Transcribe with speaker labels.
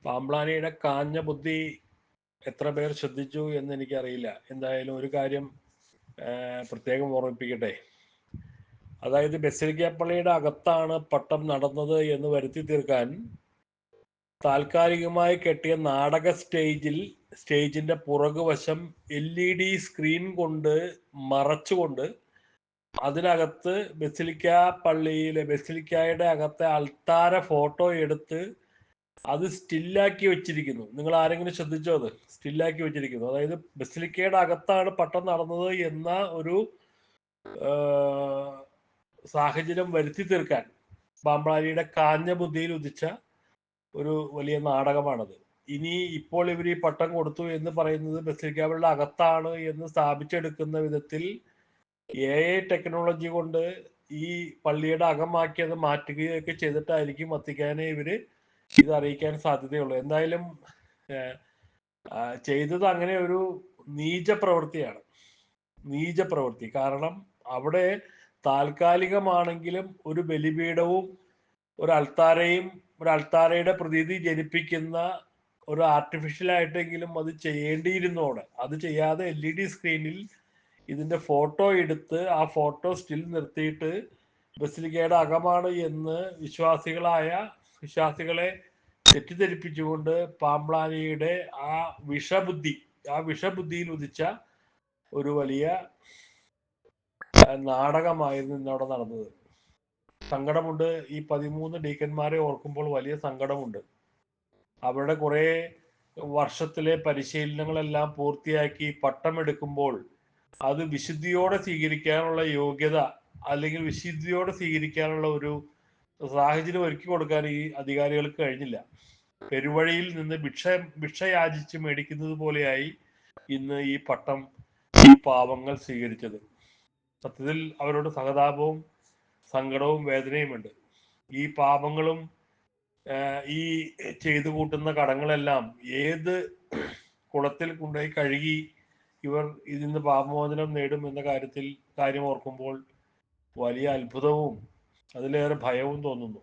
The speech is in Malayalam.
Speaker 1: പാമ്പ്ലാനിയുടെ കാഞ്ഞ ബുദ്ധി എത്ര പേർ ശ്രദ്ധിച്ചു എന്ന് എനിക്കറിയില്ല. എന്തായാലും ഒരു കാര്യം പ്രത്യേകം ഓർമ്മിപ്പിക്കട്ടെ. അതായത് ബസിലിക്ക പള്ളിയുടെ അകത്താണ് പട്ടം നടന്നത് എന്ന് വരുത്തി തീർക്കാൻ താൽക്കാലികമായി കെട്ടിയ നാടക സ്റ്റേജിന്റെ പുറകുവശം LED സ്ക്രീൻ കൊണ്ട് മറച്ചുകൊണ്ട് അതിനകത്ത് ബസിലിക്കായുടെ അകത്തെ അൾത്താര ഫോട്ടോ എടുത്ത് അത് സ്റ്റില്ലാക്കി വെച്ചിരിക്കുന്നു. നിങ്ങൾ ആരെങ്കിലും ശ്രദ്ധിച്ചോ? അത് സ്റ്റില്ലാക്കി വെച്ചിരിക്കുന്നു. അതായത് ബസിലിക്കയുടെ അകത്താണ് പട്ടം നടന്നത് എന്ന ഒരു സാഹചര്യം വരുത്തി തീർക്കാൻ പാമ്പ്ലാനിയുടെ കാഞ്ഞ ബുദ്ധിയിൽ ഉദിച്ച ഒരു വലിയ നാടകമാണത്. ഇനി ഇപ്പോൾ ഇവർ ഈ പട്ടം കൊടുത്തു എന്ന് പറയുന്നത് ബസിലിക്കയുടെ അകത്താണ് എന്ന് സ്ഥാപിച്ചെടുക്കുന്ന വിധത്തിൽ AI ടെക്നോളജി കൊണ്ട് ഈ പള്ളിയുടെ അകമാക്കിയത് മാറ്റുകയൊക്കെ ചെയ്തിട്ടായിരിക്കും വത്തിക്കാനെ ഇവര് ഇത് അറിയിക്കാൻ സാധ്യതയുള്ളൂ. എന്തായാലും ചെയ്തത് അങ്ങനെ ഒരു നീച പ്രവൃത്തി. കാരണം അവിടെ താൽക്കാലികമാണെങ്കിലും ഒരു ബലിപീഠവും ഒരു അൾത്താരയുടെ പ്രതീതി ജനിപ്പിക്കുന്ന ഒരു ആർട്ടിഫിഷ്യൽ ആയിട്ടെങ്കിലും അത് ചെയ്യേണ്ടിയിരുന്നു. അവിടെ അത് ചെയ്യാതെ LED സ്ക്രീനിൽ ഇതിന്റെ ഫോട്ടോ എടുത്ത് ആ ഫോട്ടോ സ്റ്റിൽ നിർത്തിയിട്ട് ബസിലിക്കയുടെ അകമാണ് എന്ന് വിശ്വാസികളെ തെറ്റിദ്ധരിപ്പിച്ചുകൊണ്ട് പാമ്പ്ലാനിയുടെ ആ വിഷബുദ്ധിയിൽ ഉദിച്ച ഒരു വലിയ നാടകമായിരുന്നു ഇന്നവിടെ നടന്നത്. സങ്കടമുണ്ട്. ഈ 13 ഡീക്കന്മാരെ ഓർക്കുമ്പോൾ വലിയ സങ്കടമുണ്ട്. അവരുടെ കുറെ വർഷത്തിലെ പരിശീലനങ്ങളെല്ലാം പൂർത്തിയാക്കി പട്ടമെടുക്കുമ്പോൾ അത് വിശുദ്ധിയോടെ സ്വീകരിക്കാനുള്ള യോഗ്യത അല്ലെങ്കിൽ വിശുദ്ധിയോടെ സ്വീകരിക്കാനുള്ള ഒരു സാഹചര്യം ഒരുക്കി കൊടുക്കാൻ ഈ അധികാരികൾക്ക് കഴിഞ്ഞില്ല. പെരുവഴിയിൽ നിന്ന് ഭിക്ഷ യാചിച്ച് മേടിക്കുന്നത് പോലെയായി ഇന്ന് ഈ പട്ടം ഈ പാവങ്ങൾ സ്വീകരിച്ചത്. സത്യത്തിൽ അവരോട് സഹതാപവും സങ്കടവും വേദനയുമുണ്ട്. ഈ പാപങ്ങളും ഈ ചെയ്തു കൂട്ടുന്ന കടങ്ങളെല്ലാം ഏത് കുളത്തിൽ കൊണ്ടുപോയി കഴുകി ഇവർ ഇതിന്ന് പാപമോചനം നേടും എന്ന കാര്യം ഓർക്കുമ്പോൾ വലിയ അത്ഭുതവും അതിലേറെ ഭയവും തോന്നുന്നു.